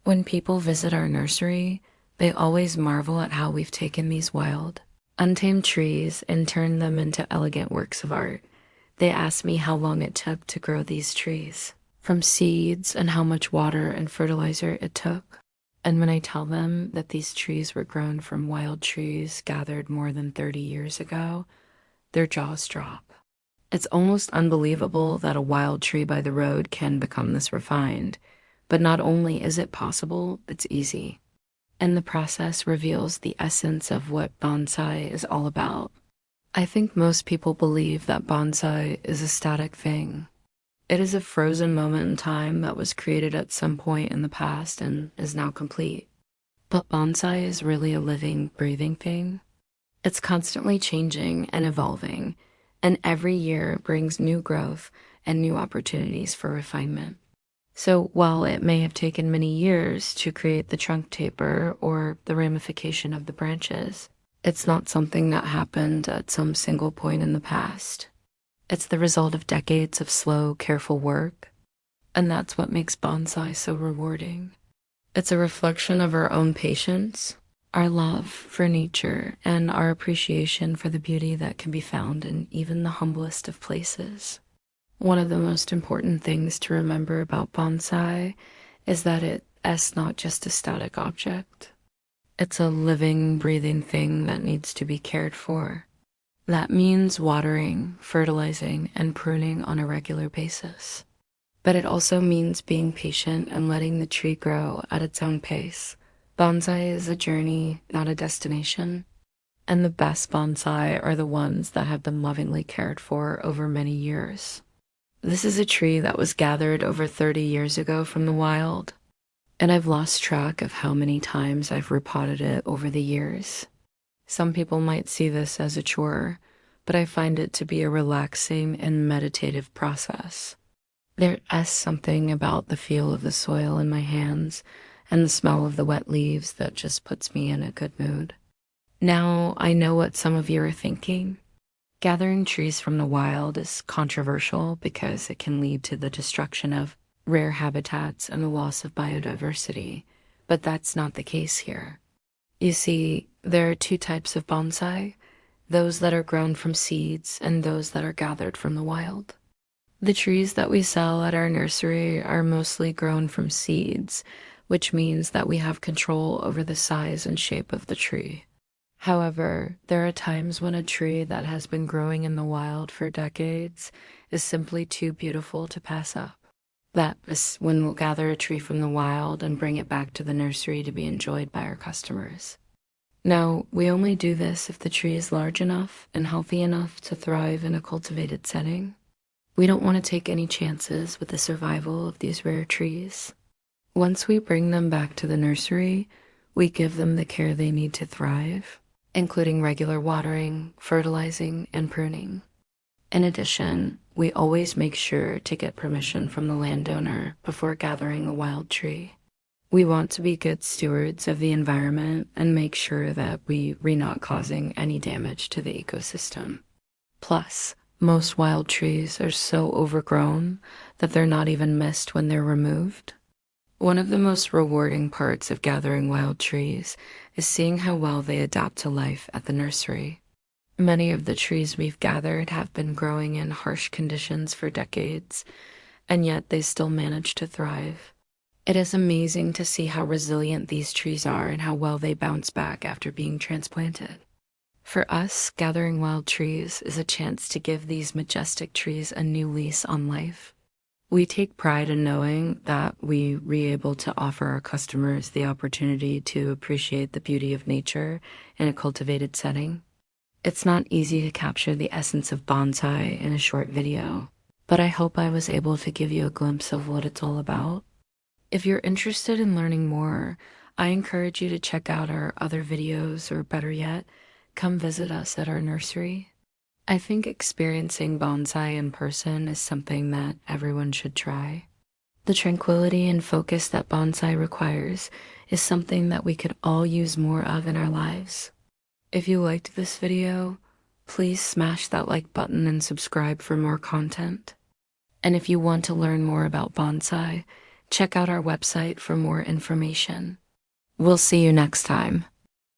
When people visit our nursery, they always marvel at how we've taken these wild, untamed trees and turned them into elegant works of art. They ask me how long it took to grow these trees, from seeds and how much water and fertilizer it took. And when I tell them that these trees were grown from wild trees gathered more than 30 years ago, their jaws drop. It's almost unbelievable that a wild tree by the road can become this refined. But not only is it possible, it's easy. And the process reveals the essence of what bonsai is all about. I think most people believe that bonsai is a static thing. It is a frozen moment in time that was created at some point in the past and is now complete. But bonsai is really a living, breathing thing. It's constantly changing and evolving, and every year brings new growth and new opportunities for refinement. So while it may have taken many years to create the trunk taper or the ramification of the branches, it's not something that happened at some single point in the past. It's the result of decades of slow, careful work, and that's what makes bonsai so rewarding. It's a reflection of our own patience, our love for nature, and our appreciation for the beauty that can be found in even the humblest of places. One of the most important things to remember about bonsai is that it's not just a static object. It's a living, breathing thing that needs to be cared for. That means watering, fertilizing, and pruning on a regular basis. But it also means being patient and letting the tree grow at its own pace. Bonsai is a journey, not a destination. And the best bonsai are the ones that have been lovingly cared for over many years. This is a tree that was gathered over 30 years ago from the wild, and I've lost track of how many times I've repotted it over the years. Some people might see this as a chore, but I find it to be a relaxing and meditative process. There is something about the feel of the soil in my hands and the smell of the wet leaves that just puts me in a good mood. Now I know what some of you are thinking. Gathering trees from the wild is controversial because it can lead to the destruction of rare habitats and the loss of biodiversity, but that's not the case here. You see, there are two types of bonsai, those that are grown from seeds and those that are gathered from the wild. The trees that we sell at our nursery are mostly grown from seeds, which means that we have control over the size and shape of the tree. However, there are times when a tree that has been growing in the wild for decades is simply too beautiful to pass up. That is when we'll gather a tree from the wild and bring it back to the nursery to be enjoyed by our customers. Now, we only do this if the tree is large enough and healthy enough to thrive in a cultivated setting. We don't want to take any chances with the survival of these rare trees. Once we bring them back to the nursery, we give them the care they need to thrive, including regular watering, fertilizing, and pruning. In addition, we always make sure to get permission from the landowner before gathering a wild tree. We want to be good stewards of the environment and make sure that we're not causing any damage to the ecosystem. Plus, most wild trees are so overgrown that they're not even missed when they're removed. One of the most rewarding parts of gathering wild trees is seeing how well they adapt to life at the nursery. Many of the trees we've gathered have been growing in harsh conditions for decades, and yet they still manage to thrive. It is amazing to see how resilient these trees are and how well they bounce back after being transplanted. For us, gathering wild trees is a chance to give these majestic trees a new lease on life. We take pride in knowing that we're able to offer our customers the opportunity to appreciate the beauty of nature in a cultivated setting. It's not easy to capture the essence of bonsai in a short video, but I hope I was able to give you a glimpse of what it's all about. If you're interested in learning more, I encourage you to check out our other videos, or better yet, come visit us at our nursery. I think experiencing bonsai in person is something that everyone should try. The tranquility and focus that bonsai requires is something that we could all use more of in our lives. If you liked this video, please smash that like button and subscribe for more content. And if you want to learn more about bonsai, Check out our website for more information. We'll see you next time.